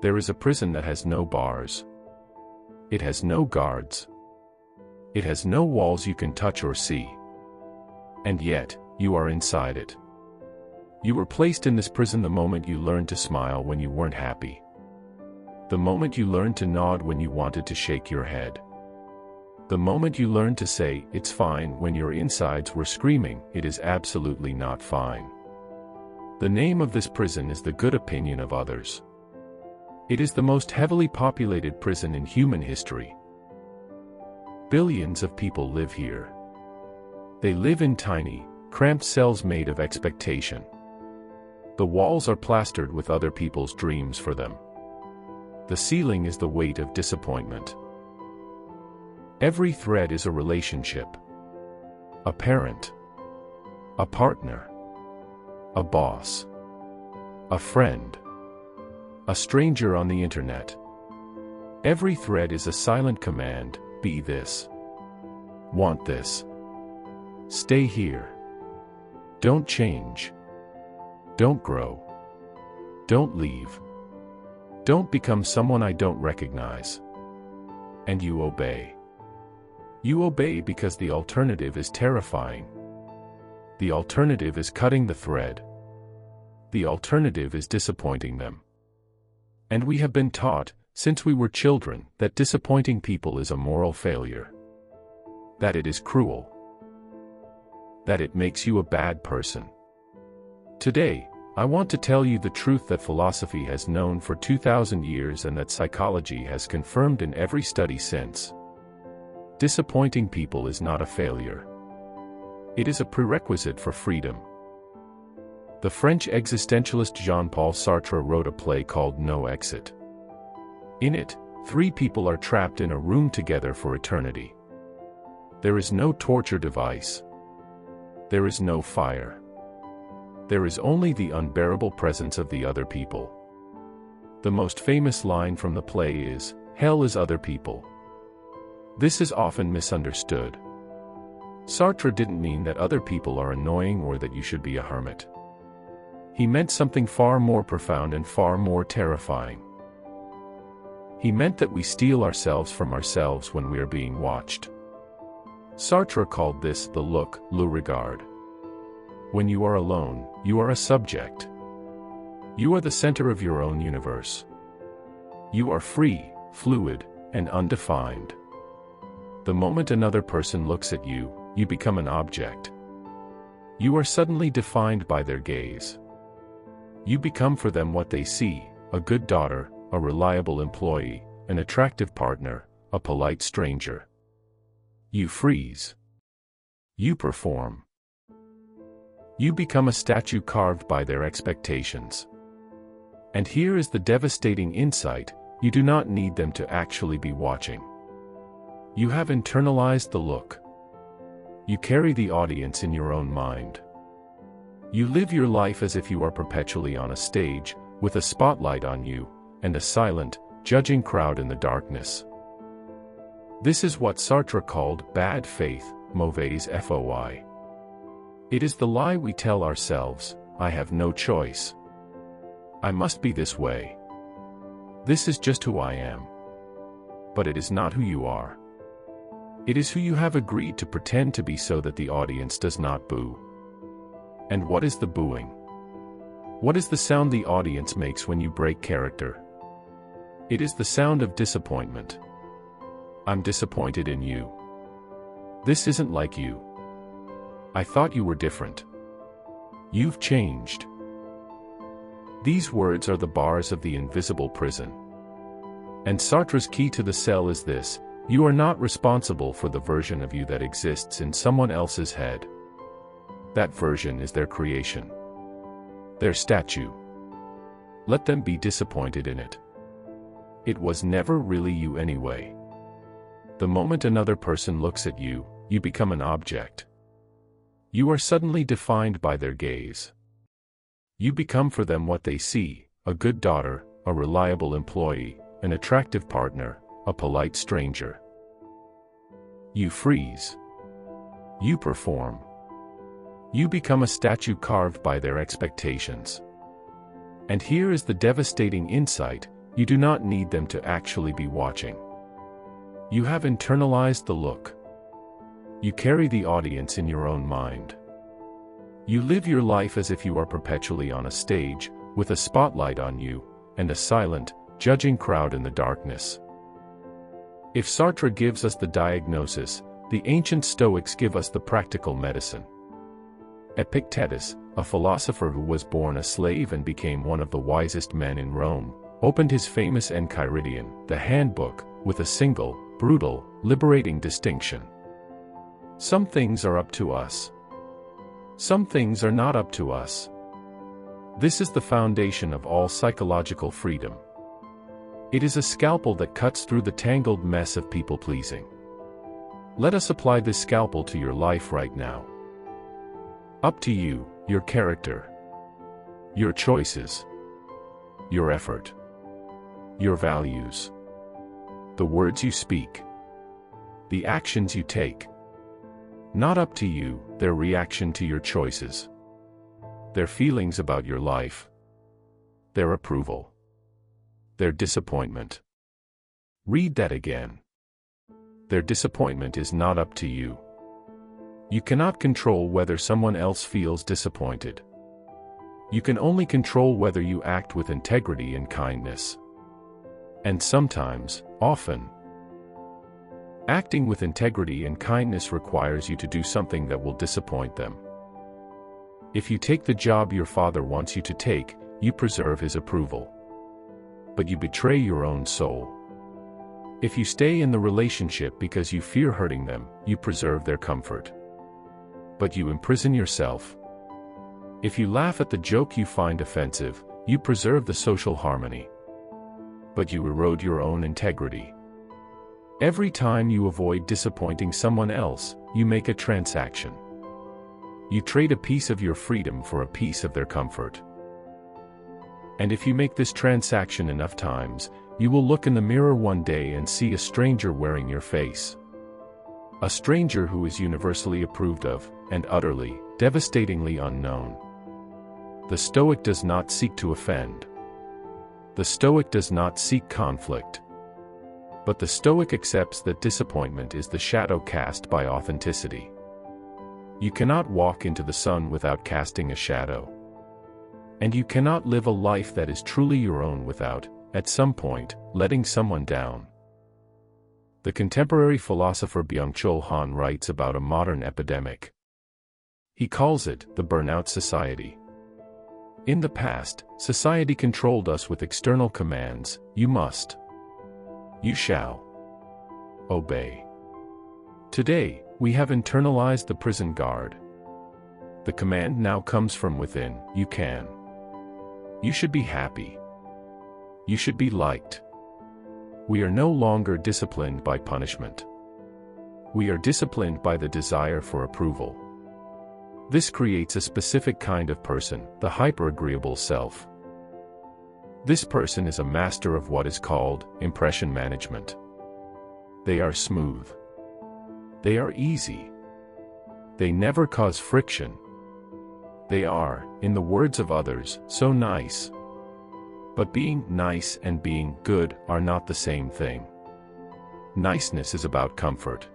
There is a prison that has no bars. It has no guards. It has no walls you can touch or see. And yet, you are inside it. You were placed in this prison the moment you learned to smile when you weren't happy. The moment you learned to nod when you wanted to shake your head. The moment you learned to say, "It's fine," when your insides were screaming, "It is absolutely not fine." The name of this prison is the good opinion of others. It is the most heavily populated prison in human history. Billions of people live here. They live in tiny, cramped cells made of expectation. The walls are plastered with other people's dreams for them. The ceiling is the weight of disappointment. Every thread is a relationship. A parent. A partner. A boss. A friend. A stranger on the internet. Every thread is a silent command: be this. Want this. Stay here. Don't change. Don't grow. Don't leave. Don't become someone I don't recognize. And you obey. You obey because the alternative is terrifying. The alternative is cutting the thread. The alternative is disappointing them. And we have been taught, since we were children, that disappointing people is a moral failure. That it is cruel. That it makes you a bad person. Today, I want to tell you the truth that philosophy has known for 2,000 years and that psychology has confirmed in every study since. Disappointing people is not a failure. It is a prerequisite for freedom. The French existentialist Jean-Paul Sartre wrote a play called No Exit. In it, 3 people are trapped in a room together for eternity. There is no torture device. There is no fire. There is only the unbearable presence of the other people. The most famous line from the play is, "Hell is other people." This is often misunderstood. Sartre didn't mean that other people are annoying or that you should be a hermit. He meant something far more profound and far more terrifying. He meant that we steal ourselves from ourselves when we are being watched. Sartre called this the look, le regard. When you are alone, you are a subject. You are the center of your own universe. You are free, fluid, and undefined. The moment another person looks at you, you become an object. You are suddenly defined by their gaze. You become for them what they see: a good daughter, a reliable employee, an attractive partner, a polite stranger. You freeze. You perform. You become a statue carved by their expectations. And here is the devastating insight: you do not need them to actually be watching. You have internalized the look. You carry the audience in your own mind. You live your life as if you are perpetually on a stage, with a spotlight on you, and a silent, judging crowd in the darkness. This is what Sartre called bad faith, mauvaise foi. It is the lie we tell ourselves: I have no choice. I must be this way. This is just who I am. But it is not who you are. It is who you have agreed to pretend to be so that the audience does not boo. And what is the booing? What is the sound the audience makes when you break character? It is the sound of disappointment. I'm disappointed in you. This isn't like you. I thought you were different. You've changed. These words are the bars of the invisible prison. And Sartre's key to the cell is this: you are not responsible for the version of you that exists in someone else's head. That version is their creation. Their statue. Let them be disappointed in it. It was never really you anyway. The moment another person looks at you, you become an object. You are suddenly defined by their gaze. You become for them what they see: a good daughter, a reliable employee, an attractive partner, a polite stranger. You freeze. You perform. You become a statue carved by their expectations. And here is the devastating insight: You do not need them to actually be watching. You have internalized the look. You carry the audience in your own mind. You live your life as if you are perpetually on a stage, with a spotlight on you, and a silent, judging crowd in the darkness. If Sartre gives us the diagnosis, the ancient Stoics give us the practical medicine. Epictetus, a philosopher who was born a slave and became one of the wisest men in Rome, opened his famous Enchiridion, the handbook, with a single, brutal, liberating distinction. Some things are up to us. Some things are not up to us. This is the foundation of all psychological freedom. It is a scalpel that cuts through the tangled mess of people-pleasing. Let us apply this scalpel to your life right now. Up to you, your character, your choices, your effort, your values, the words you speak, the actions you take. Not up to you, their reaction to your choices, their feelings about your life, their approval, their disappointment. Read that again. Their disappointment is not up to you. You cannot control whether someone else feels disappointed. You can only control whether you act with integrity and kindness. And sometimes, often, acting with integrity and kindness requires you to do something that will disappoint them. If you take the job your father wants you to take, you preserve his approval. But you betray your own soul. If you stay in the relationship because you fear hurting them, you preserve their comfort. But you imprison yourself. If you laugh at the joke you find offensive, you preserve the social harmony. But you erode your own integrity. Every time you avoid disappointing someone else, you make a transaction. You trade a piece of your freedom for a piece of their comfort. And if you make this transaction enough times, you will look in the mirror one day and see a stranger wearing your face. A stranger who is universally approved of, and utterly, devastatingly unknown. The Stoic does not seek to offend. The Stoic does not seek conflict. But the Stoic accepts that disappointment is the shadow cast by authenticity. You cannot walk into the sun without casting a shadow. And you cannot live a life that is truly your own without, at some point, letting someone down. The contemporary philosopher Byung-Chul Han writes about a modern epidemic. He calls it the burnout society. In the past, society controlled us with external commands: you must, you shall, obey. Today, we have internalized the prison guard. The command now comes from within: you can. You should be happy. You should be liked. We are no longer disciplined by punishment. We are disciplined by the desire for approval. This creates a specific kind of person, the hyper-agreeable self. This person is a master of what is called impression management. They are smooth. They are easy. They never cause friction. They are, in the words of others, so nice. But being nice and being good are not the same thing. Niceness is about comfort.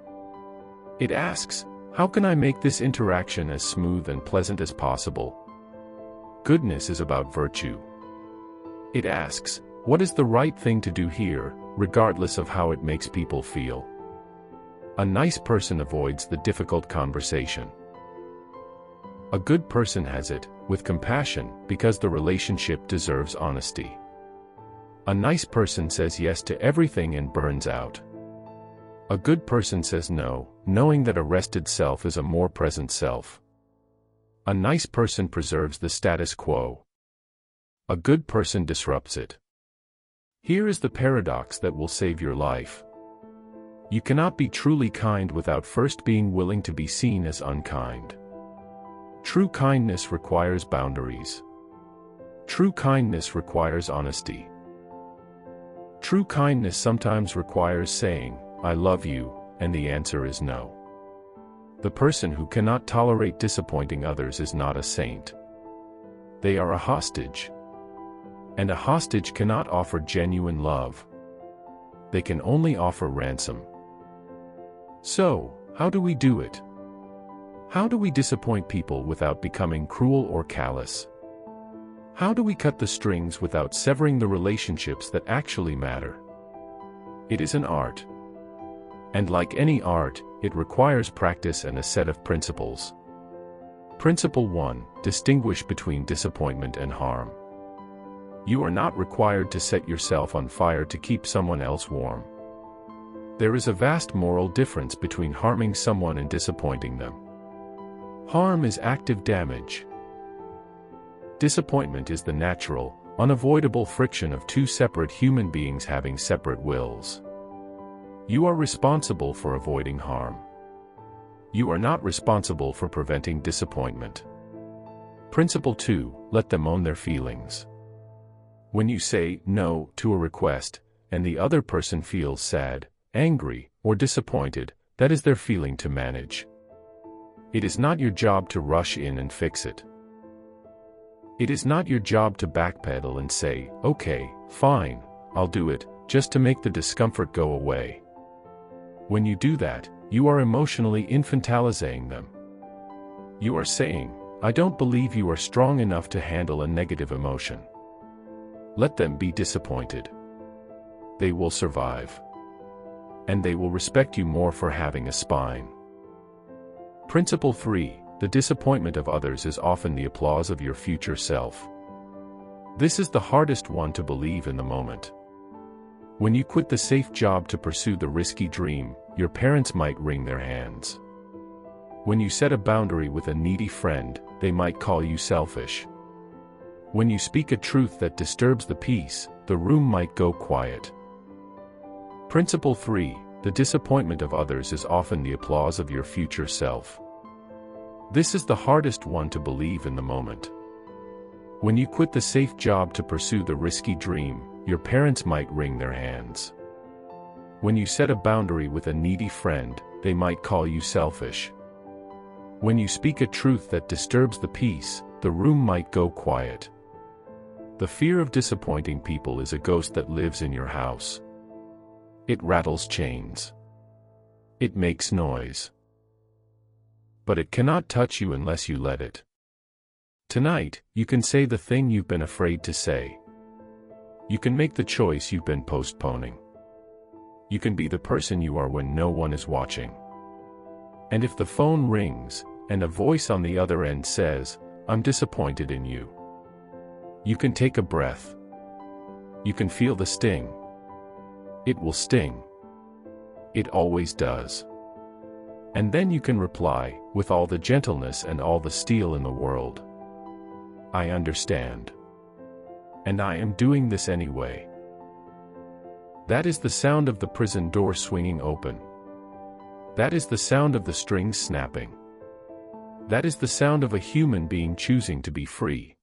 It asks, how can I make this interaction as smooth and pleasant as possible? Goodness is about virtue. It asks, what is the right thing to do here, regardless of how it makes people feel? A nice person avoids the difficult conversation. A good person has it, with compassion, because the relationship deserves honesty. A nice person says yes to everything and burns out. A good person says no, knowing that a rested self is a more present self. A nice person preserves the status quo. A good person disrupts it. Here is the paradox that will save your life. You cannot be truly kind without first being willing to be seen as unkind. True kindness requires boundaries. True kindness requires honesty. True kindness sometimes requires saying, I love you, and the answer is no. The person who cannot tolerate disappointing others is not a saint. They are a hostage. And a hostage cannot offer genuine love. They can only offer ransom. So, how do we do it? How do we disappoint people without becoming cruel or callous? How do we cut the strings without severing the relationships that actually matter? It is an art. And like any art, it requires practice and a set of principles. Principle 1. Distinguish between disappointment and harm. You are not required to set yourself on fire to keep someone else warm. There is a vast moral difference between harming someone and disappointing them. Harm is active damage. Disappointment is the natural, unavoidable friction of two separate human beings having separate wills. You are responsible for avoiding harm. You are not responsible for preventing disappointment. Principle 2. Let them own their feelings. When you say no to a request, and the other person feels sad, angry, or disappointed, that is their feeling to manage. It is not your job to rush in and fix it. It is not your job to backpedal and say, okay, fine, I'll do it, just to make the discomfort go away. When you do that, you are emotionally infantilizing them. You are saying, I don't believe you are strong enough to handle a negative emotion. Let them be disappointed. They will survive. And they will respect you more for having a spine. Principle 3. The disappointment of others is often the applause of your future self. This is the hardest one to believe in the moment. When you quit the safe job to pursue the risky dream, your parents might wring their hands. When you set a boundary with a needy friend, they might call you selfish. When you speak a truth that disturbs the peace, the room might go quiet. Principle 3. The disappointment of others is often the applause of your future self. This is the hardest one to believe in the moment. When you quit the safe job to pursue the risky dream, your parents might wring their hands. When you set a boundary with a needy friend, they might call you selfish. When you speak a truth that disturbs the peace, the room might go quiet. The fear of disappointing people is a ghost that lives in your house. It rattles chains. It makes noise. But it cannot touch you unless you let it. Tonight, you can say the thing you've been afraid to say. You can make the choice you've been postponing. You can be the person you are when no one is watching. And if the phone rings, and a voice on the other end says, I'm disappointed in you, you can take a breath. You can feel the sting. It will sting. It always does. And then you can reply, with all the gentleness and all the steel in the world, I understand. And I am doing this anyway. That is the sound of the prison door swinging open. That is the sound of the strings snapping. That is the sound of a human being choosing to be free.